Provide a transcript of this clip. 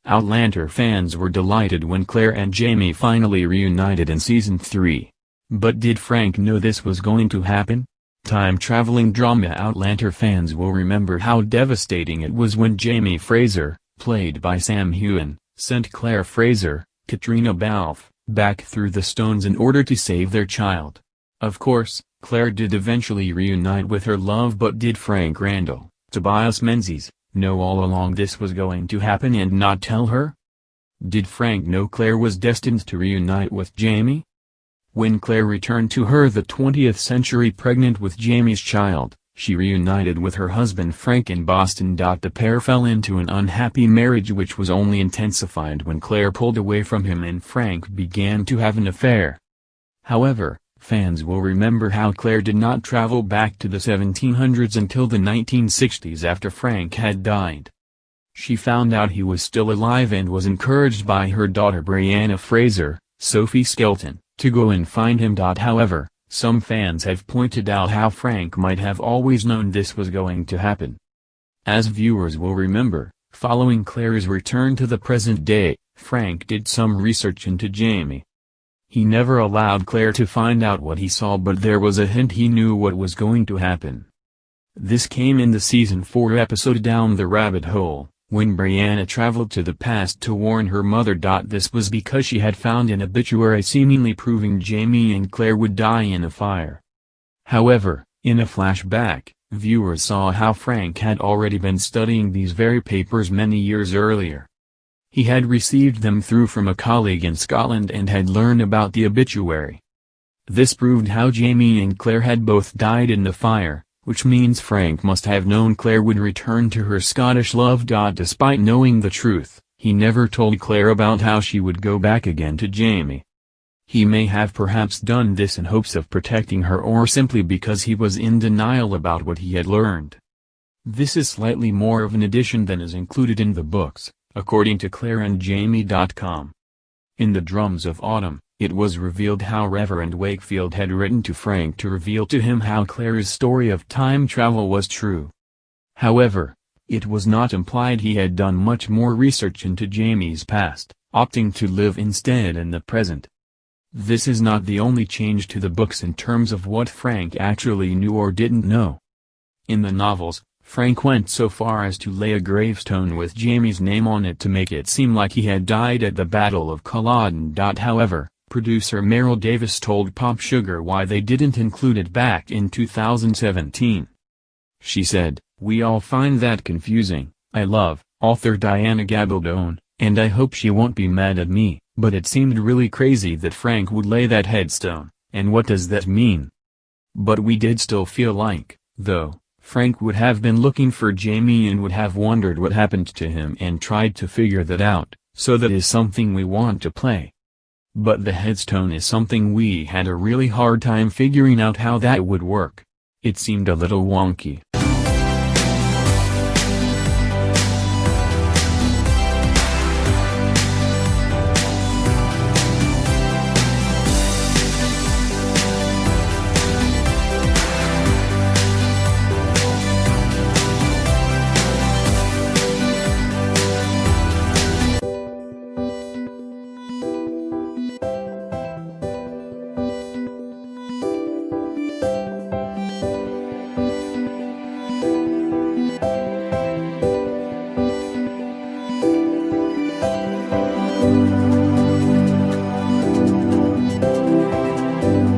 Outlander fans were delighted when Claire and Jamie finally reunited in Season 3. But did Frank know this was going to happen? Time-traveling drama Outlander fans will remember how devastating it was when Jamie Fraser, played by Sam Heughan, sent Claire Fraser, Katrina Balfe, back through the stones in order to save their child. Of course, Claire did eventually reunite with her love, but did Frank Randall, Tobias Menzies, know all along this was going to happen and not tell her? Did Frank know Claire was destined to reunite with Jamie? When Claire returned to her the 20th century pregnant with Jamie's child, she reunited with her husband Frank in Boston. The pair fell into an unhappy marriage which was only intensified when Claire pulled away from him and Frank began to have an affair. However, fans will remember how Claire did not travel back to the 1700s until the 1960s after Frank had died. She found out he was still alive and was encouraged by her daughter Brianna Fraser, Sophie Skelton, to go and find him. However, some fans have pointed out how Frank might have always known this was going to happen. As viewers will remember, following Claire's return to the present day, Frank did some research into Jamie. He never allowed Claire to find out what he saw, but there was a hint he knew what was going to happen. This came in the Season 4 episode Down the Rabbit Hole, when Brianna traveled to the past to warn her mother. This was because she had found an obituary seemingly proving Jamie and Claire would die in a fire. However, in a flashback, viewers saw how Frank had already been studying these very papers many years earlier. He had received them through from a colleague in Scotland and had learned about the obituary. This proved how Jamie and Claire had both died in the fire, which means Frank must have known Claire would return to her Scottish love. Despite knowing the truth, he never told Claire about how she would go back again to Jamie. He may have perhaps done this in hopes of protecting her, or simply because he was in denial about what he had learned. This is slightly more of an addition than is included in the books, according to ClaireandJamie.com. In The Drums of Autumn, it was revealed how Reverend Wakefield had written to Frank to reveal to him how Claire's story of time travel was true. However, it was not implied he had done much more research into Jamie's past, opting to live instead in the present. This is not the only change to the books in terms of what Frank actually knew or didn't know. In the novels, Frank went so far as to lay a gravestone with Jamie's name on it to make it seem like he had died at the Battle of Culloden. However, producer Meryl Davis told Pop Sugar why they didn't include it back in 2017. She said, "We all find that confusing. I love author Diana Gabaldon, and I hope she won't be mad at me, but it seemed really crazy that Frank would lay that headstone, and what does that mean? But we did still feel like, though, Frank would have been looking for Jamie and would have wondered what happened to him and tried to figure that out, so that is something we want to play. But the headstone is something we had a really hard time figuring out how that would work. It seemed a little wonky."